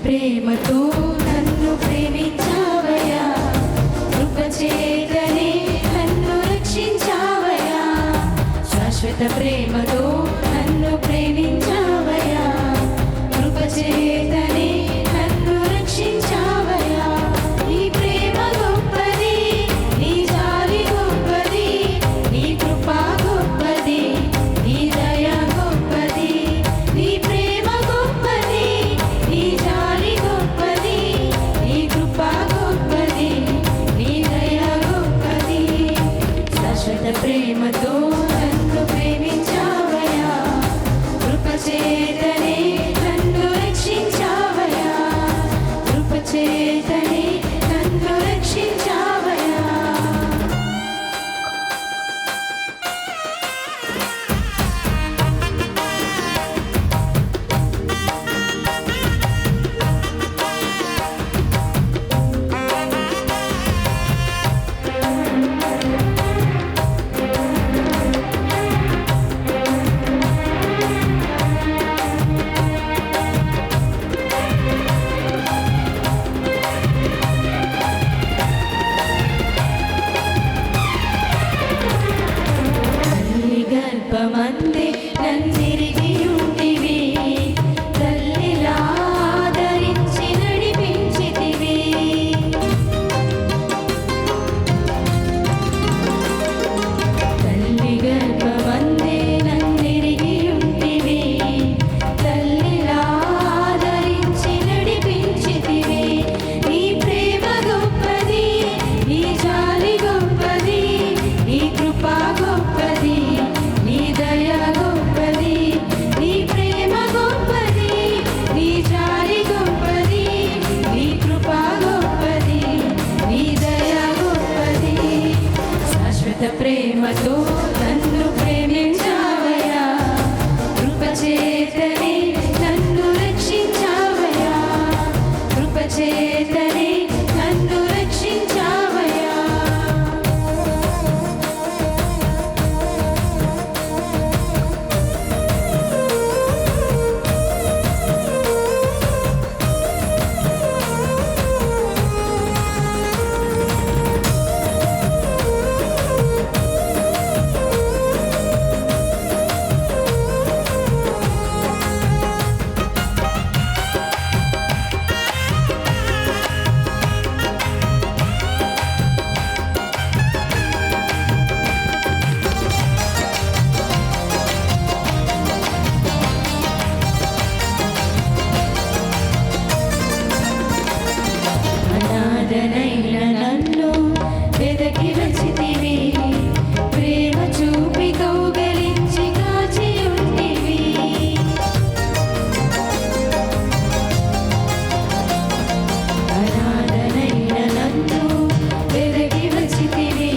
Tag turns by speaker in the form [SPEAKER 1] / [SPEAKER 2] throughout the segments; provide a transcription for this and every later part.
[SPEAKER 1] ప్రేమతో నన్ను ప్రేమించావయ్యా, కృపచేతనే నన్ను రక్షించావయ్యా. శాశ్వత ప్రేమతో నన్ను ప్రేమించావయ్యా, కృపచేతనే నన్ను రక్షించావయ్యా. నీ ప్రేమ గొప్పది, నీ జాలి గొప్పది, నీ కృప గొప్పది, నీ దయ గొప్పది. నీ ప్రేమ గొప్పది, నీ జాలి గొప్పది, నీ కృప గొప్పది, నీ దయ గొప్పది. శాశ్వత ప్రేమతో నన్ను ప్రేమించావయ్యా, కృపచేతనే నన్ను రక్షించావయ్యా, కృపచేతనే నన్ను రక్షించావయ్యా. తల్లి గర్భమందే నన్నిరిగి ఉంటివి, తల్లిలా ఆదరించి నడిపించితివి. తల్లి గర్భమందే నన్నిరిగి ఉంటివి, తల్లిలా ఆదరించి నడిపించితివి. నీ ప్రేమ గొప్పది, నీ జాలి గొప్పది, నీ కృప గొప్పది, నీ దయ గొప్పది. నీ ప్రేమ గొప్పది, నీ జాలి గొప్పది, నీ కృప గొప్పది, నీ దయ గొప్పది. శాశ్వత ప్రేమతో నన్ను ప్రేమించావయ్యా, కృపచేతనే నన్ను రక్షించావయ్యా, కృపచేతనే నన్ను రక్షించావయ్యా. అనాథనైన నన్ను వెదకి వచ్చితివి, ప్రేమ చూపి కౌగలించి కాచి ఉంటివి. అనాథనైన నన్ను వెదకి వచ్చితివి,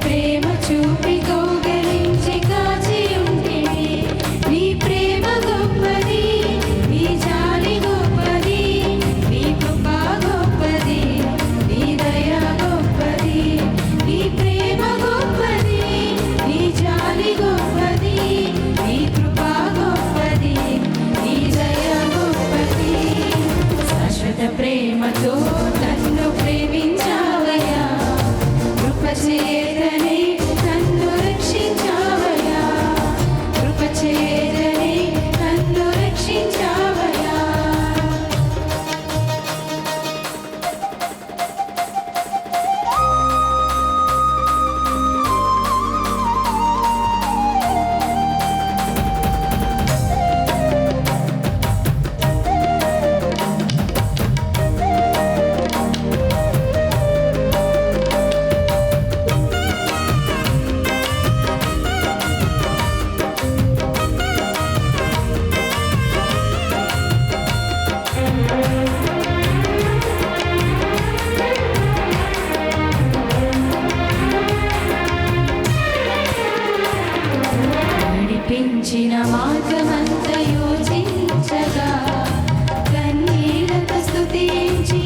[SPEAKER 1] ప్రేమ చూపి కౌగలించి కాచి ఉంటివి. నీ ప్రేమ గొప్పది, నీ జాలి గొప్పది, నీ కృప గొప్పది, నీ దయ గొప్పది. నీ ప్రేమ గొప్పది, నీ జాలి గొప్పది, నీ కృప గొప్పది, నీ దయ గొప్పది. శాశ్వత ప్రేమతో నన్ను ప్రేమించావయ్యా, కృపచేతనే నన్ను రక్షించావయ్యా, కృపచేతనే నన్ను రక్షించావయ్యా. నడిపించిన మార్గమంత యోచించగా, కన్నీళ్లతో స్తుతించి